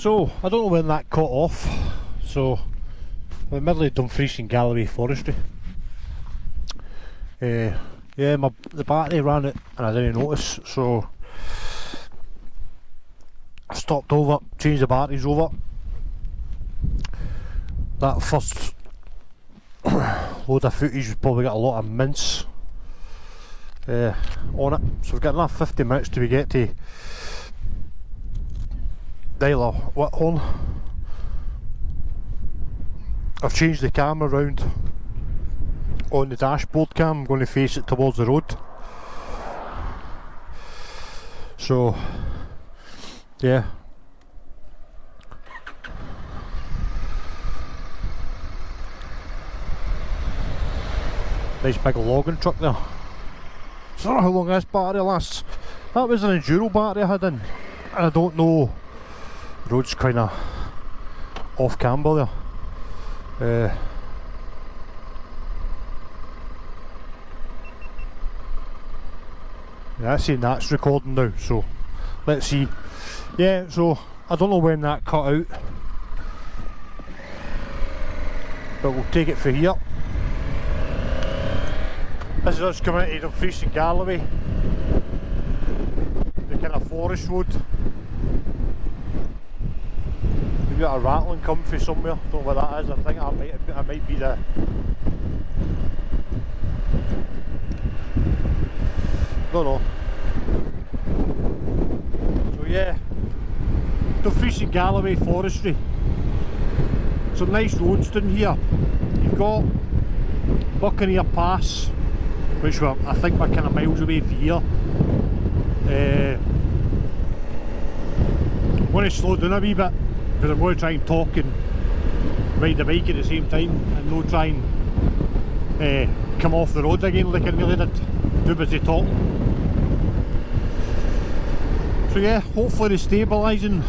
So, I don't know when that cut off, so I'm in the middle of Dumfries and Galloway Forestry. Yeah, the battery ran it and I didn't notice, so I stopped over, changed the batteries over. That first load of footage probably got a lot of mince on it, so we've got another 50 minutes till we get to Whithorn. I've changed the camera around on the dashboard cam. I'm going to face it towards the road, so yeah. Nice big logging truck there. I don't know how long this battery lasts. That was an enduro battery I had in, and I don't know, the road's kind of off camber there. Yeah, I'm saying that's recording now, so let's see. Yeah, so I don't know when that cut out, but we'll take it for here. This is us coming into Dumfries and Galloway, the kind of forest road. We've got a rattling coming from somewhere, don't know what that is. I think that might be the... don't know. So yeah, Dumfries and Galloway Forestry. Some nice roads down here. You've got Buccaneer Pass, which I think we're kind of miles away from here. I'm going to slow down a wee bit because I'm going to try and talk and ride the bike at the same time, and not try and come off the road again like I nearly did. Too busy talking. So yeah, hopefully the stabilising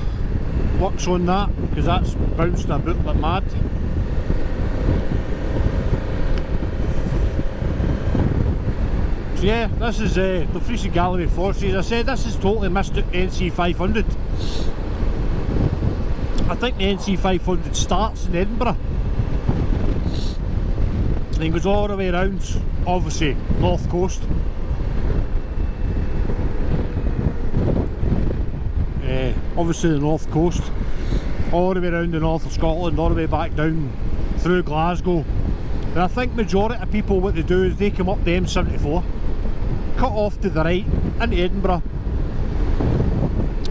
works on that, because that's bouncing about like mad. So yeah, this is the Dumfries and Galloway Forestry. As I said, this is totally missed the NC 500. I think the NC 500 starts in Edinburgh and then goes all the way around, obviously North Coast. Obviously the North Coast, all the way around the north of Scotland, all the way back down through Glasgow. And I think majority of people, what they do is they come up the M74, cut off to the right into Edinburgh,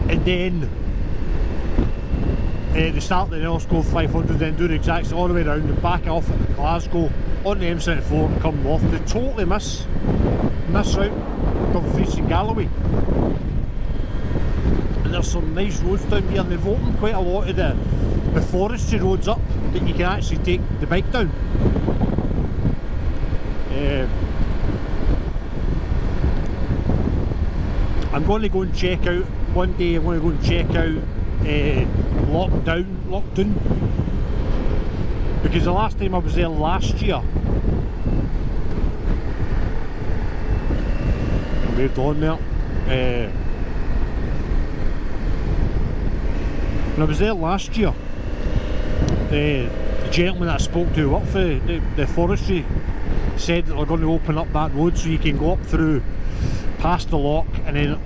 and then they start the Northcote 500, then do the exact all the way around and back off at Glasgow on the M74 and come north. They totally miss out Dumfries and Galloway. And there's some nice roads down here, and they've opened quite a lot of the forestry roads up that you can actually take the bike down. I'm going to go and check out, one day I'm going to go and check out Lockdown, because the last time I was there last year, I moved on there, when I was there last year, the gentleman that I spoke to up for the forestry said that they're going to open up that road so you can go up through past the lock, and then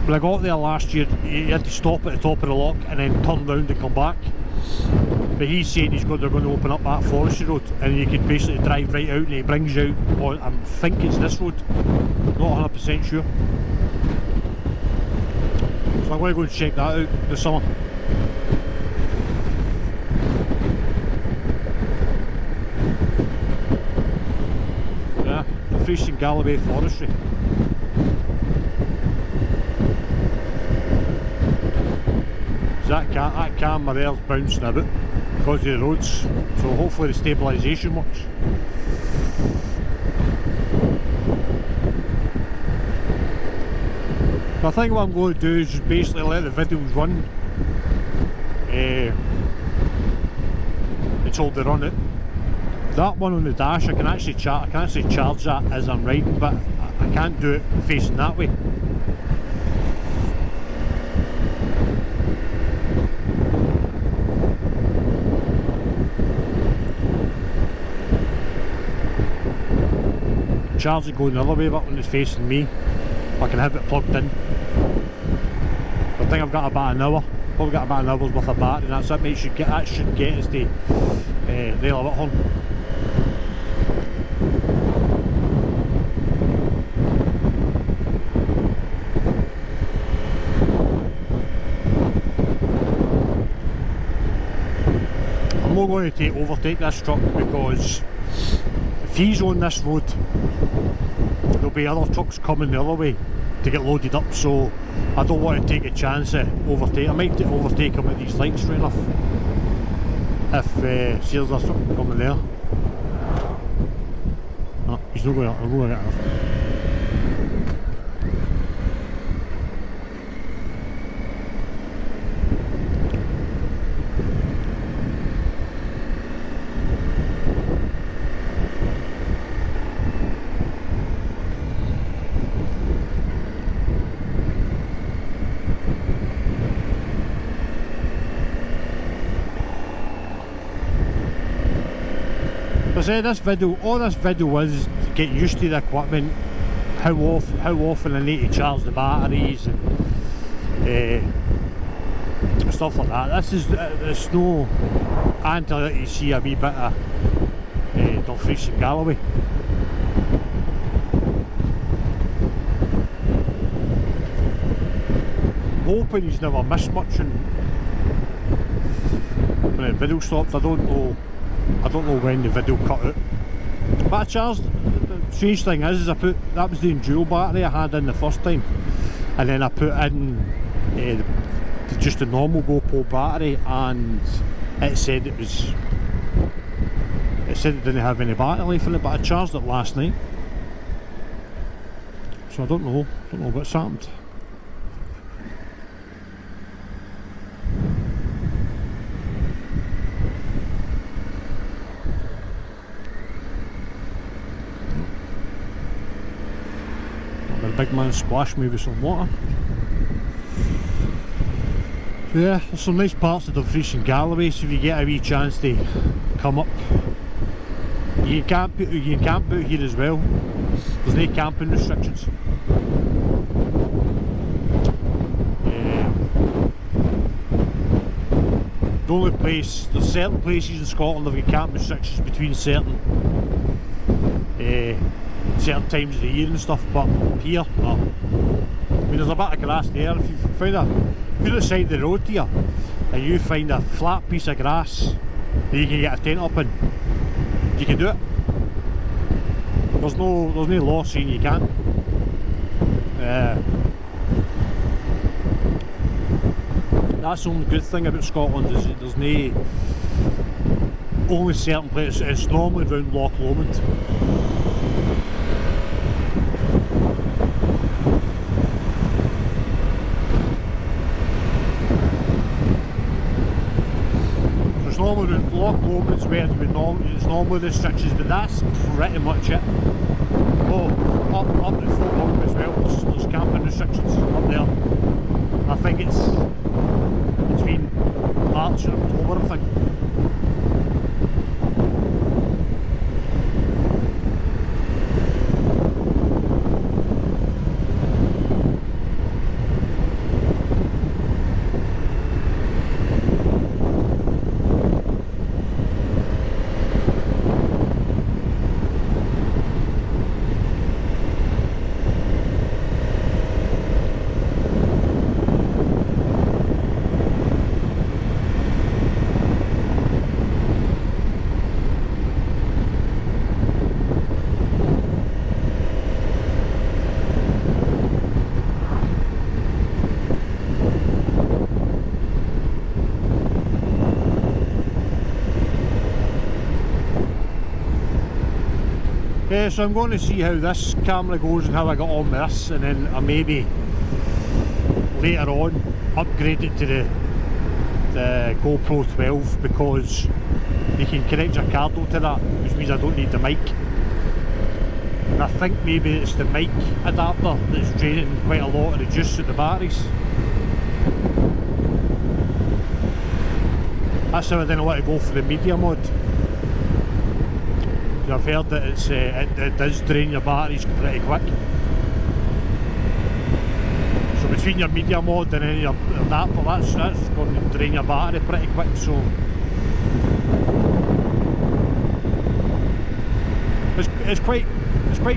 when I got there last year you had to stop at the top of the lock and then turn round and come back. But he's saying they're going to open up that forestry road and you can basically drive right out and he brings you out on, I think it's this road, not 100% sure. So I'm going to go and check that out this summer. Yeah, the Dumfries and Galloway Forestry. So that camera there's bouncing a bit because of the roads, so hopefully the stabilisation works. I think what I'm going to do is just basically let the videos run until they run it. That one on the dash I can actually charge that as I'm riding, but I can't do it facing that way. charge it going the other way, but when it's facing me, I can have it plugged in. I think I've got about an hour. Probably got about an hour's worth of battery, and that's it, mate. That should get us to there, Whithorn. I'm not going to overtake this truck, because if he's on this road, there'll be other trucks coming the other way to get loaded up, so I don't want to take a chance of overtake. I might overtake him at these lights right enough if see there's something coming there. No, he's not going to, I'm going to get enough. I said all this video is to get used to the equipment, how often I need to charge the batteries and stuff like that. This is it's no until you see a wee bit of Dumfries and Galloway. I'm hoping he's never missed much and when the video stopped. I don't know when the video cut out. But I charged. The strange thing is that was the dual battery I had in the first time, and then I put in just a normal GoPro battery, and it said it didn't have any battery life in it. But I charged it last night, so I don't know what's happened. The big man splashed me with some water. So yeah, there's some nice parts of Dumfries and Galloway, so if you get a wee chance to come up, you can camp out here as well. There's no camping restrictions. The only place, there's certain places in Scotland that have got camp restrictions between certain times of the year and stuff, but here, no. I mean, there's a bit of grass there. If you find if you're at the side of the road here and you find a flat piece of grass that you can get a tent up in, you can do it. There's no law saying you can't. That's the only good thing about Scotland, is that there's no only certain places. It's normally around Loch Lomond. It's normally around Loch Lomond's where it's normally restrictions, but that's pretty much it. Oh, up at Fort William as well, there's camping restrictions up there. I think it's between March and October, I think. So I'm going to see how this camera goes and how I got on with this, and then I maybe later on upgrade it to the GoPro 12, because you can connect your Cardo to that, which means I don't need the mic. And I think maybe it's the mic adapter that's draining quite a lot of the juice at the batteries. That's how I didn't want to go for the media mod. I've heard that it does drain your batteries pretty quick. So between your media mod and then your adapter, that's going to drain your battery pretty quick. So it's quite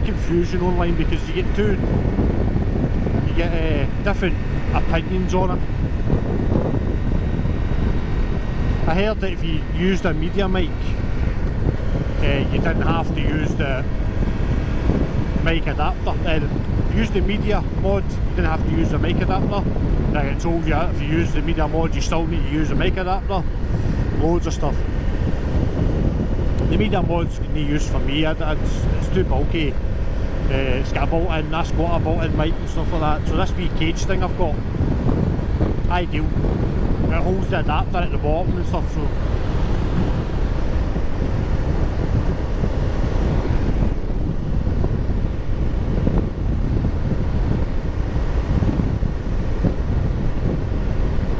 confusing online, because you get different opinions on it. I heard that if you used a media mic, you didn't have to use the mic adapter. Use the media mod, you didn't have to use the mic adapter. Like I told you, if you use the media mod, you still need to use the mic adapter. Loads of stuff. The media mod's no use for me. It's too bulky. It's got a built-in, that's got a built-in mic and stuff like that. So this wee cage thing I've got, ideal. It holds the adapter at the bottom and stuff. So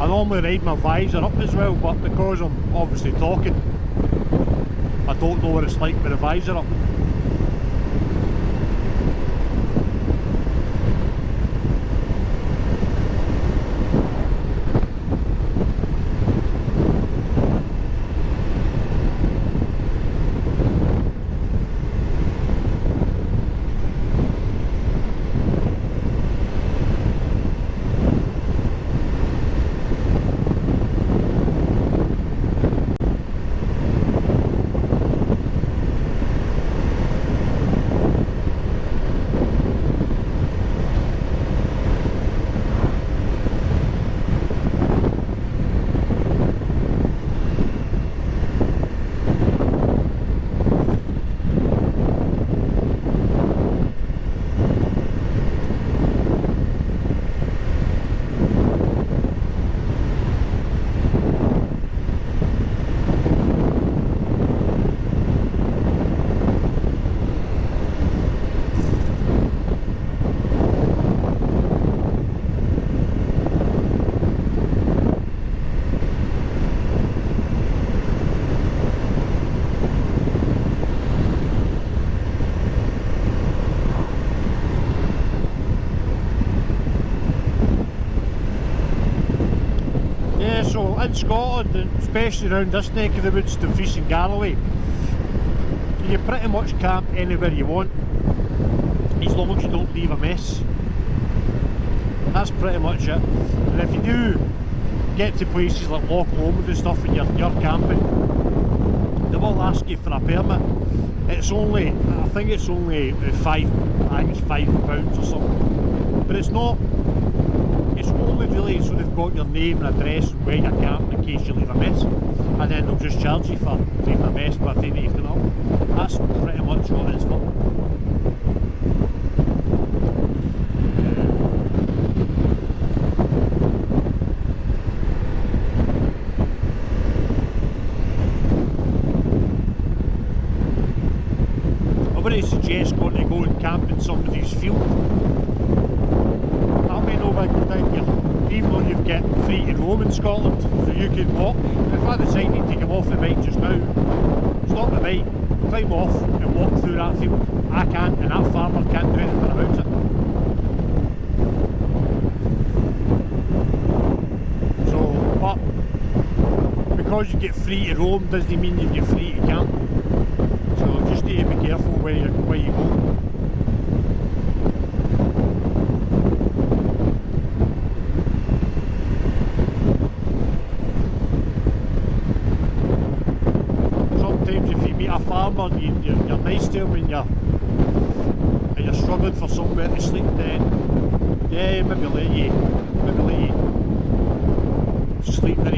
I normally ride my visor up as well, but because I'm obviously talking, I don't know what it's like with the visor up. In Scotland, and especially around this neck of the woods, Dumfries and Galloway, you pretty much camp anywhere you want, as long as you don't leave a mess. That's pretty much it. And if you do get to places like Loch Lomond and stuff and you're camping, they will ask you for a permit. It's only, I think it's only £5 or something, but it's not. It's only really so they've got your name and address and where you're camping in case you leave a mess, and then they'll just charge you for leaving a mess, but they need to know. That's pretty much what it's for. I wouldn't suggest going to go and camp in somebody's field. That may no big idea, even though you've got free to roam in Scotland, so you can walk. If I decided to come off the bike just now, stop the bike, climb off and walk through that field, I can't, and that farmer can't do anything about it. So, but because you get free to roam doesn't mean you get free to camp. So just need to be careful where you go. A farmer, you're nice to him and you're struggling for somewhere to sleep, then yeah, maybe let you sleep on the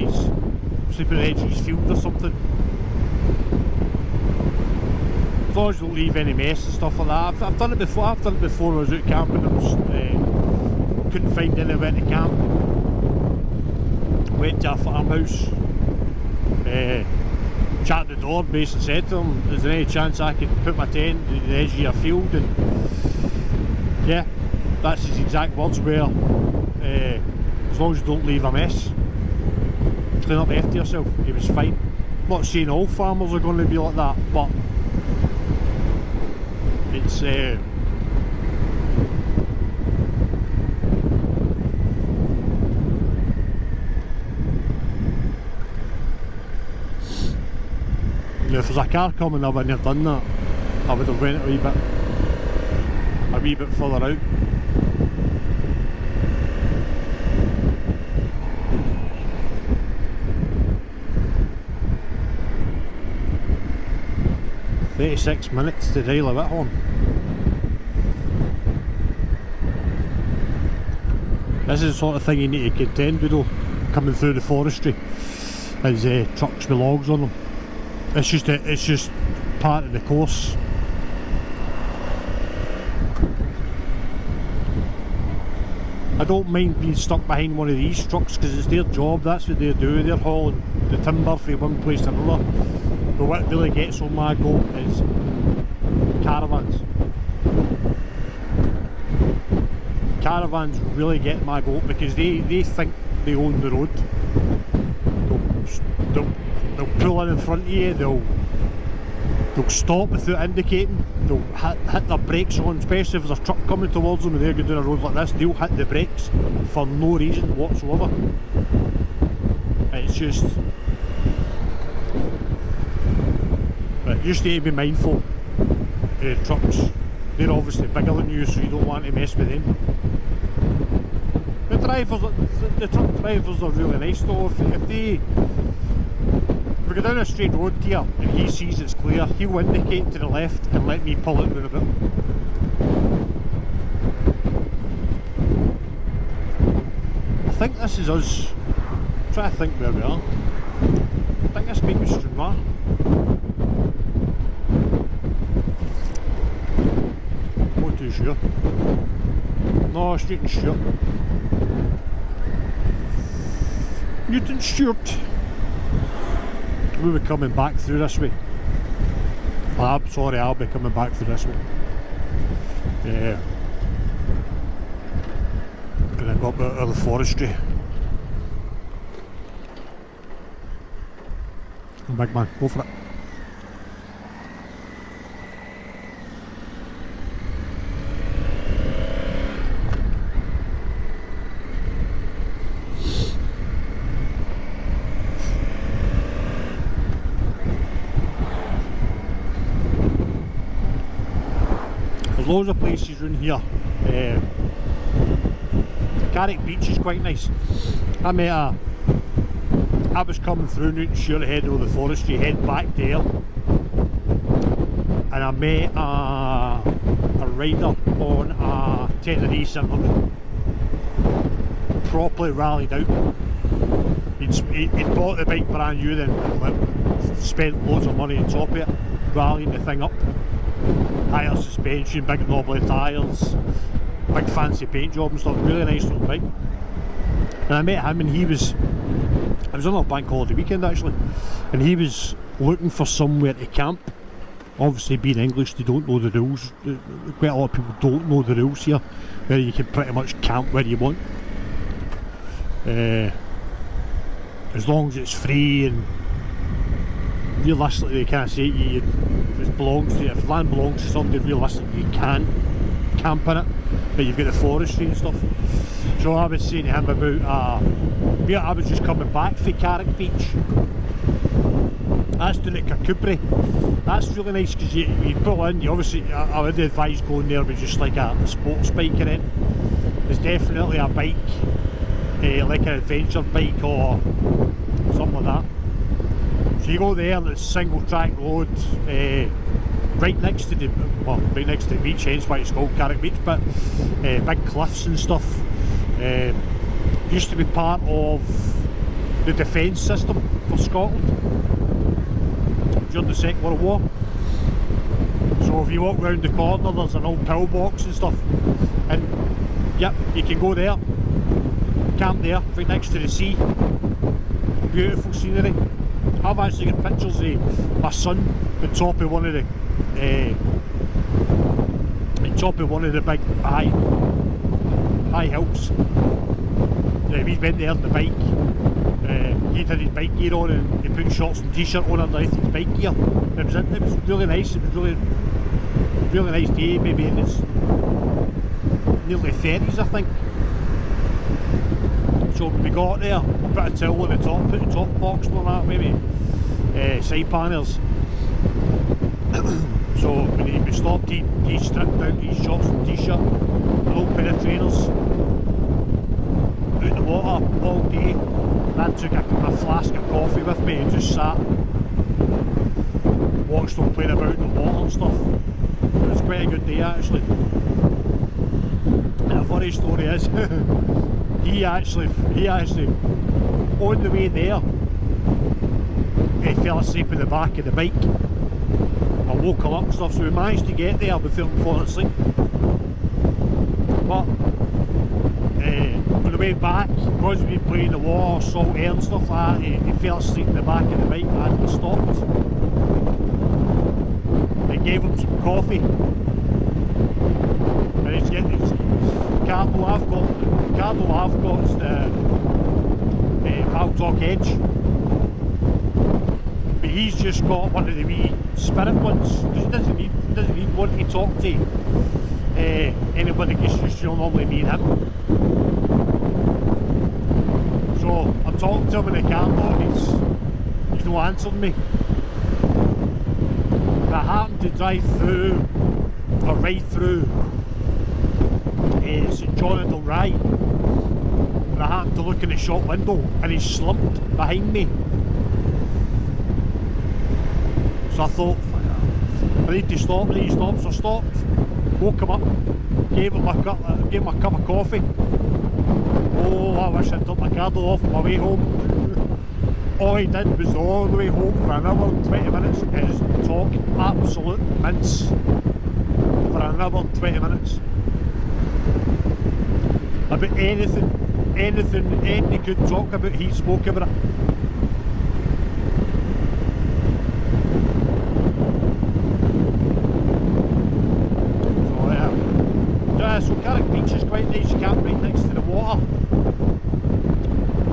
edge of his field or something. As long as you don't leave any mess and stuff like that. I've done it before. When I was out camping. I couldn't find anywhere to camp. Went to a farmhouse. Chatted the door, basically said to him, is there any chance I could put my tent at the edge of your field? And yeah, that's his exact words, where as long as you don't leave a mess, clean up after yourself. He was fine. I'm not saying all farmers are going to be like that, but It's if there's a car coming, I wouldn't have done that. I would have went a wee bit further out. £36 to Daily Whithorn. This is the sort of thing you need to contend with though, coming through the forestry, is trucks with logs on them. It's just part of the course. I don't mind being stuck behind one of these trucks because it's their job, that's what they do, they're hauling the timber from one place to another. But what really gets on my goat is caravans. Caravans really get my goat because they think they own the road. They'll pull in front of you, they'll stop without indicating, they'll hit their brakes on, especially if there's a truck coming towards them and they're going down a road like this, they'll hit the brakes for no reason whatsoever. It's just... But you just need to be mindful of trucks. They're obviously bigger than you, so you don't want to mess with them. The truck drivers are really nice though. If we go down a straight road here and he sees it's clear, he'll indicate to the left and let me pull it round a bit. I think this is us. I'm trying to think where we are. I think this might be Stranraer. Not too sure. No, straight and Stewart. Newton Stewart. We'll be coming back through this way. I'll be coming back through this way. Yeah. And I got out of the forestry. Big man, go for it. There's loads of places around here. Carrick Beach is quite nice. I was coming through Newton Stewart heading over the forestry, heading back there, and I met a rider on a Tenerife simulator. Properly rallied out. He'd bought the bike brand new, then spent loads of money on top of it, rallying the thing up. Higher suspension, big knobbly tyres, big fancy paint job and stuff, really nice little bike. And I met him and it was on a bank holiday weekend actually, and he was looking for somewhere to camp. Obviously being English, they don't know the rules. Quite a lot of people don't know the rules here, where you can pretty much camp where you want. As long as it's free and realistically they can't say to you, if land belongs to somebody, realistically you can camp in it, but you've got the forestry and stuff. So I was saying to him about I was just coming back from Carrick Beach. That's down at Kirkcudbright. That's really nice because you pull in, you obviously, I would advise going there with just like a sports bike in it. It's definitely a bike, like an adventure bike or something like that. So you go there and it's single track road, right next to the beach, hence why it's called Carrick Beach, but big cliffs and stuff. Used to be part of the defence system for Scotland during the Second World War. So if you walk round the corner there's an old pillbox and stuff, and yep, you can go there, camp there, right next to the sea. Beautiful scenery. I've actually got pictures of my son on top of one of the big high hills. We went there on the bike. He had his bike gear on and he put shorts and t-shirt on underneath his bike gear. It was really nice. It was really really nice day, maybe in his nearly 30s I think. So when we got there, put a towel on the top, put the top box on that, maybe side panels. So when we stopped, he stripped out his shorts and t-shirt, an old pair of trainers, out in the water all day. Then took a flask of coffee with me and just sat, watched them playing about in the water and stuff. It was quite a good day actually. And a funny story is, he actually, on the way there, he fell asleep in the back of the bike. I woke him up and stuff, so we managed to get there without him falling asleep. But on the way back, because we'd been playing the water, salt air and stuff like that, he fell asleep in the back of the bike and we stopped. I gave him some coffee. And he's getting his Cardo I've got is the Baltalk Edge. But he's just got one of the wee spirit ones. He doesn't need one to talk to anybody, it's just normally me and him. So I'm talking to him in the car and he's not answering me. And I happened to drive through, or ride through St John and Dalry, and I happened to look in the shop window and he's slumped behind me. So I thought, I need to stop, so I stopped, woke him up, gave him a cup of coffee. Oh, I wish I'd took my Cardo off on my way home. All he did was all the way home for another 20 minutes is talk absolute mince for another 20 minutes. About anything he could talk about, he spoke about it. So Carrick Beach is quite nice, you camp right next to the water.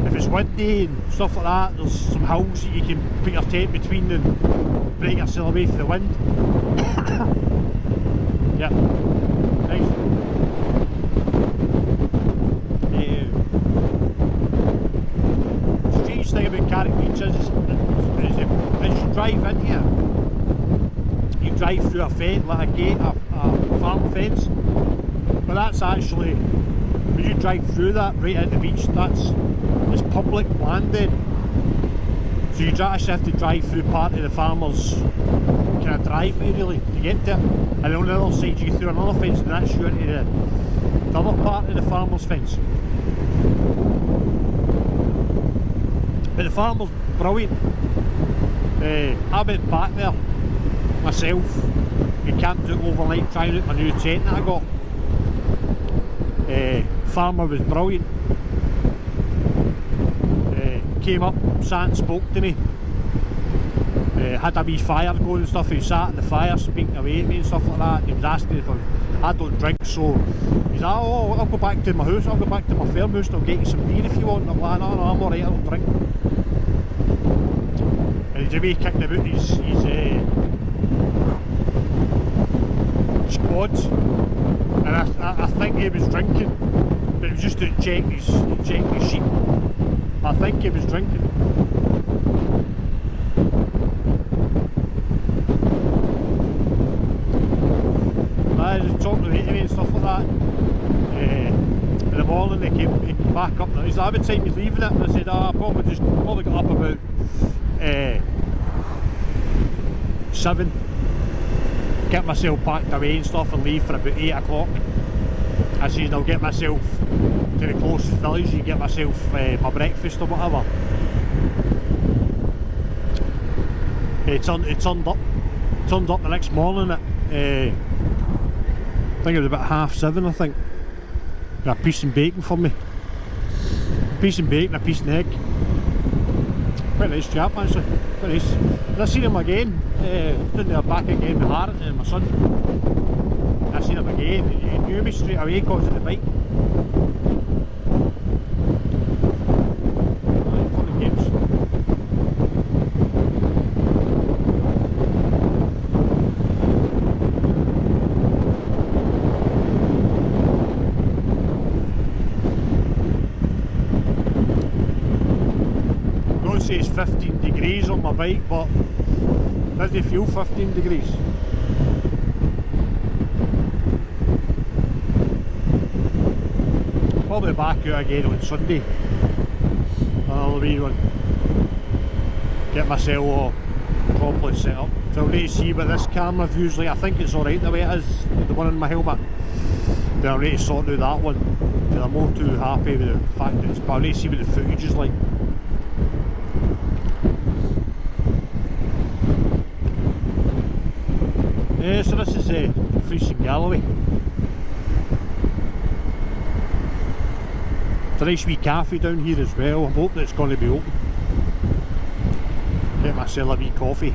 If it's windy and stuff like that, there's some hills that you can put your tent between and break yourself away from the wind. Yeah, nice. The strange thing about Carrick Beach is as you drive in here, you drive through a fence, like a gate, a farm fence. But that's actually, when you drive through that right at the beach, it's public land then. So you actually have to drive through part of the farmer's kind of driveway really to get to it. And on the other side you go through another fence and that's you into the other part of the farmer's fence. But the farmer's brilliant. I went back there myself and camped out overnight trying out my new tent that I got. Farmer was brilliant. Came up, sat and spoke to me. Had a wee fire going and stuff. He sat at the fire speaking away to me and stuff like that. He was asking if I don't drink, so he's like, oh, I'll go back to my house, I'll go back to my farm house and I'll get you some beer if you want. And I'm like, no, I'm alright, I don't drink. And he's away kicking about his squads. And I think he was drinking, but it was just to check his sheep. I think he was drinking. I was talking to me and stuff like that. In the morning he came back up there. He said, "What time you leaving it?" And I said, "I probably got up about 7. Get myself packed away and stuff and leave for about 8 o'clock. I said I'll get myself to the closest village and get myself my breakfast or whatever." It turned up the next morning at I think it was about 7:30 I think. A piece and bacon for me. A piece and bacon, a piece and egg. Quite a nice chap actually, quite nice. And I seen him again, down there back again with Harriet and my son. I seen him again and he knew me straight away because of the bike. Fun and games. says 15 degrees on my bike, but does it feel 15 degrees? Probably back out again on Sunday. Another wee one. Get myself all properly set up. So I'll need to see what this camera view's like. I think it's alright the way it is, the one in my helmet. But I'll need to sort out that one. Because I'm all too happy with the fact that it's, but I'll need to see what the footage is like. Yeah, so this is Dumfries and Galloway. It's a nice wee cafe down here as well. I'm hoping it's going to be open. Get myself a wee coffee.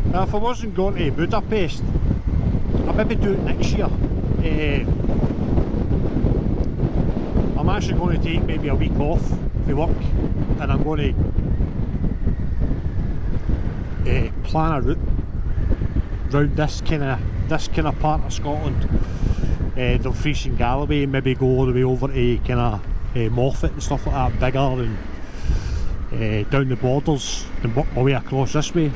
Now, if I wasn't going to Budapest, I'd maybe do it next year. I'm actually going to take maybe a week off for work, and I'm going to plan a route round this kind of part of Scotland, Dumfries and Galloway, and maybe go all the way over to kind of Moffat and stuff like that, bigger, and down the borders, and work my way across this way.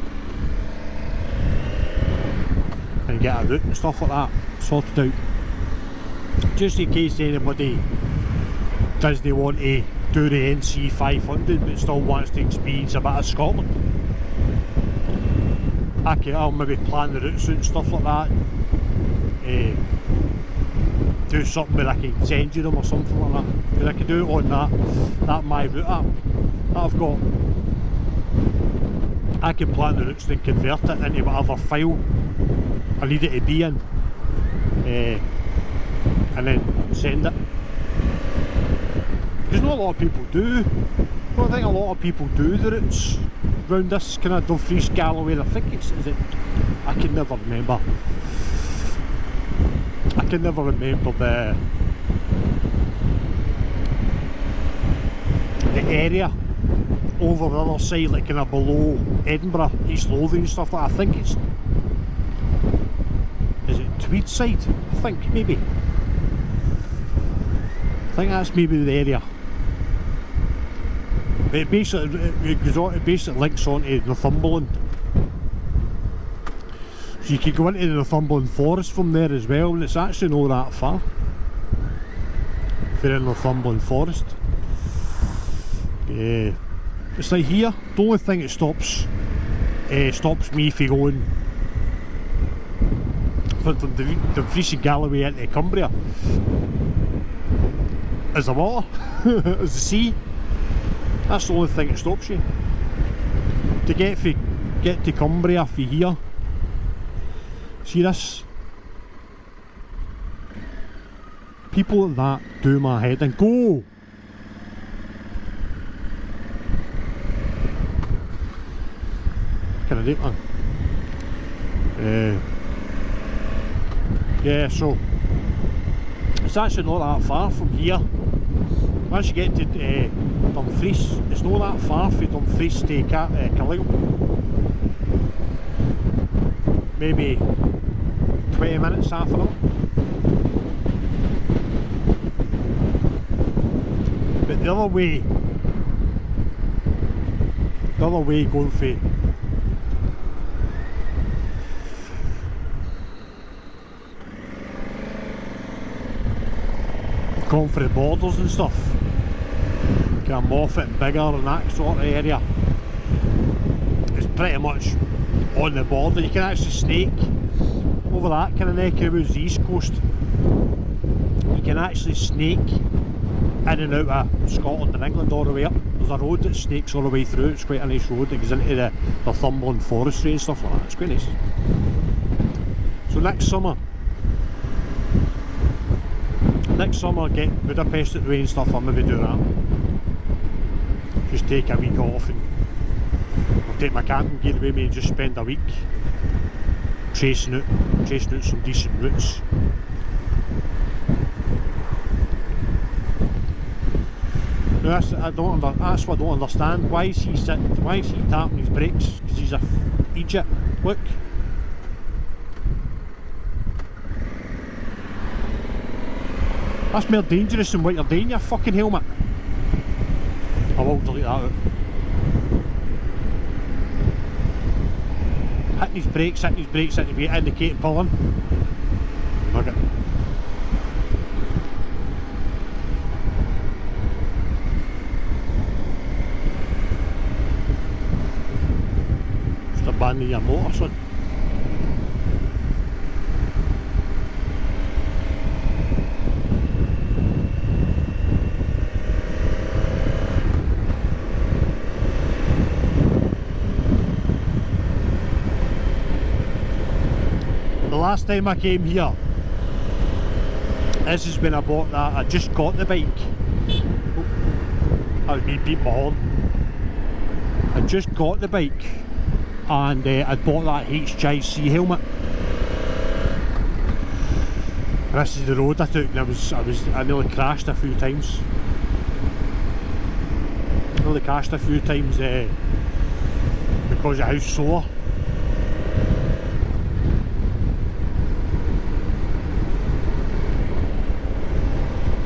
And get a route and stuff like that sorted out, just in case anybody does they want to do the NC 500 but still wants to experience a bit of Scotland. I'll maybe plan the routes and stuff like that, do something where I can send you them or something like that, because I can do it on that My Route app that I've got. I can plan the routes and convert it into whatever file I need it to be in, and then send it. Because not a lot of people do. I don't think a lot of people do the routes round this kind of Dumfries, Galloway. I think is it? I can never remember. I can never remember the area over the other side, like kind of below Edinburgh, East Lothian and stuff like that. I think it's, is it Tweedside? I think maybe. I think that's maybe the area. It basically links on to Northumberland. So you could go into the Northumberland Forest from there as well, and it's actually not that far. If you're in Northumberland Forest. Yeah. It's like here, the only thing that stops me from going from Dumfries and Galloway into Cumbria is the water, is the sea. That's the only thing that stops you. To get to Cumbria from here, see this? People like that do my head and go! Kind of deep, man. Yeah, so it's actually not that far from here. Once you get to Dumfries, it's not that far from Dumfries to Carligal. Maybe 20 minutes, half an hour. But the other way going for the borders and stuff, kind of Moffat and bigger and that sort of area, it's pretty much on the border. You can actually snake over that kind of neck of the woods, the east coast. You can actually snake in and out of Scotland and England all the way up. There's a road that snakes all the way through. It's quite a nice road. It goes into the Northumberland forestry and stuff like that. It's quite nice. So next summer get Budapest at the way and stuff, I'll maybe do that. just take a week off, and I'll take my camping gear with me and just spend a week chasing out some decent routes. That's what I don't understand. Why is he tapping his brakes? Because he's a idiot. Look. That's more dangerous than what you're doing, your fucking helmet. I will delete that out. Hitting his brakes, indicating pulling. Look at. Just abandoning your motor, son. The last time I came here, this is when I bought that. I just got the bike. Oh, that was me beating my horn. I just got the bike, and I bought that HJC helmet. And this is the road I took, and I nearly crashed a few times. Because of how sore.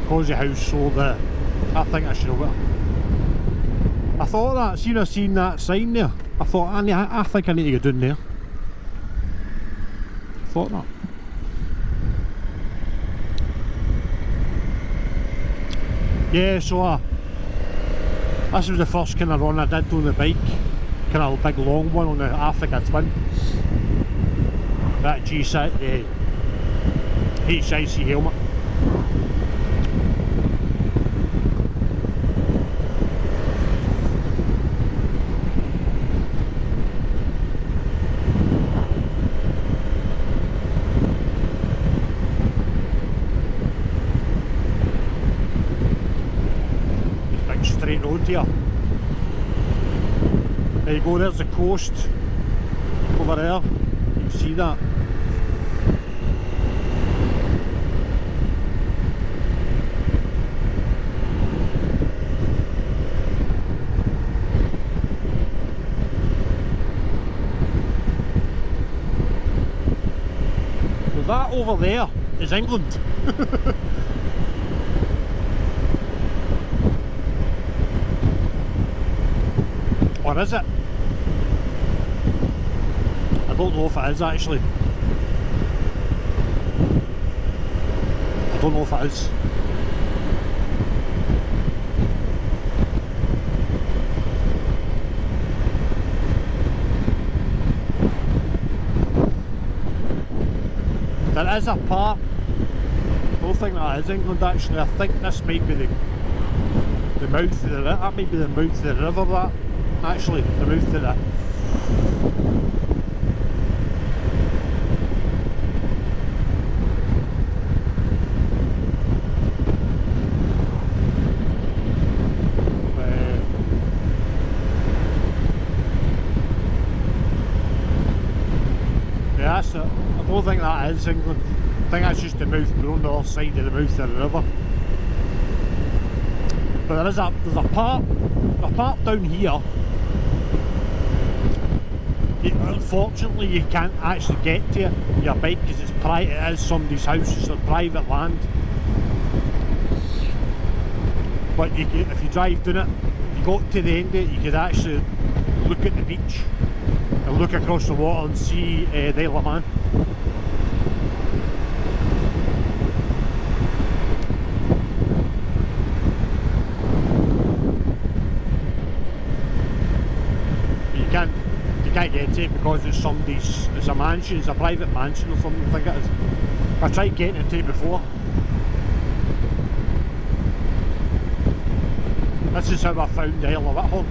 Because of how sore I think I should have got. I thought that, I seen that sign there. I thought, I think I need to go down there. I thought that. Yeah, so this was the first kind of run I did on the bike. Kind of big long one on the Africa Twin. That HJC helmet. Straight road here. There you go, there's the coast over there. You can see that. So that over there is England. Or is it? I don't know if it is actually. I don't know if it is. There is a part. I don't think that is England actually. I think this might be the mouth of the river. That might be the mouth of the river, that. Actually, the mouth to that. Yeah, that's it. I don't think that is England. I think that's just the mouth, we're on the other side of the mouth of the river. But there's a part down here. Unfortunately, you can't actually get to it your bike because it's private. It is somebody's house. It's their private land. But if you drive down it, if you got to the end of it, you could actually look at the beach and look across the water and see the Isle of Man. Can't get to it because it's a mansion, it's a private mansion or something, I think it is. I tried getting into it before. This is how I found the Isle of Whithorn.